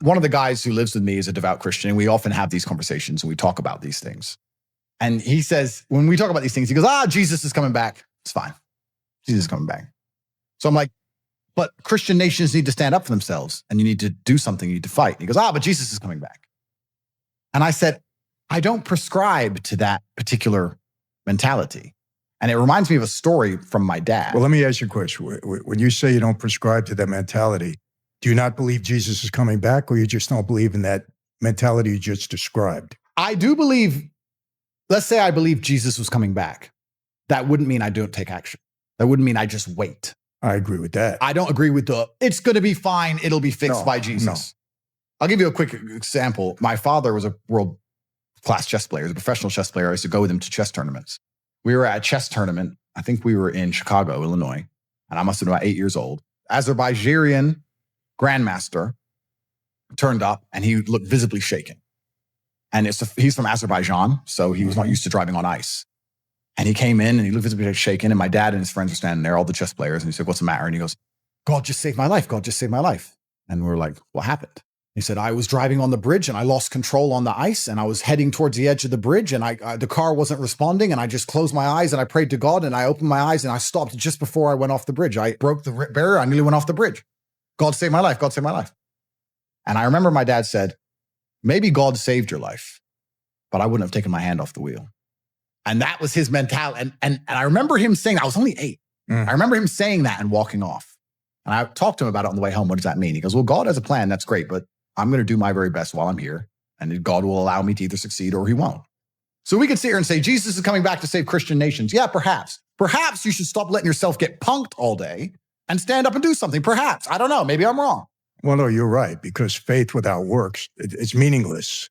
one of the guys who lives with me is a devout Christian, and we often have these conversations and we talk about these things. And he says, when we talk about these things, he goes, Jesus is coming back. It's fine. Jesus is coming back. So I'm like, but Christian nations need to stand up for themselves, and you need to do something. You need to fight. And he goes, but Jesus is coming back. And I said, I don't prescribe to that particular mentality. And it reminds me of a story from my dad. Well, let me ask you a question. When you say you don't prescribe to that mentality, do you not believe Jesus is coming back, or you just don't believe in that mentality you just described? I do believe, let's say I believe Jesus was coming back. That wouldn't mean I don't take action. That wouldn't mean I just wait. I agree with that. I don't agree with it's going to be fine, it'll be fixed by Jesus. No. I'll give you a quick example. My father was a world-class chess player. He was a professional chess player. I used to go with him to chess tournaments. We were at a chess tournament. I think we were in Chicago, Illinois, and I must have been about 8 years old. Azerbaijani grandmaster turned up, and he looked visibly shaken. And he's from Azerbaijan, so he was not used to driving on ice. And he came in, and he looked visibly shaken, and my dad and his friends were standing there, all the chess players, and he said, what's the matter? And he goes, God just saved my life. God just saved my life. And we're like, what happened? He said, I was driving on the bridge, and I lost control on the ice, and I was heading towards the edge of the bridge, and the car wasn't responding, and I just closed my eyes, and I prayed to God, and I opened my eyes, and I stopped just before I went off the bridge. I broke the barrier. I nearly went off the bridge. God saved my life. God saved my life. And I remember my dad said, maybe God saved your life, but I wouldn't have taken my hand off the wheel. And that was his mentality. And I remember him saying, I was only 8. I remember him saying that and walking off. And I talked to him about it on the way home. What does that mean? He goes, well, God has a plan. That's great, but I'm going to do my very best while I'm here. And God will allow me to either succeed or he won't. So we could sit here and say, Jesus is coming back to save Christian nations. Yeah, perhaps. Perhaps you should stop letting yourself get punked all day and stand up and do something. Perhaps. I don't know. Maybe I'm wrong. Well, no, you're right, because faith without works, it's meaningless.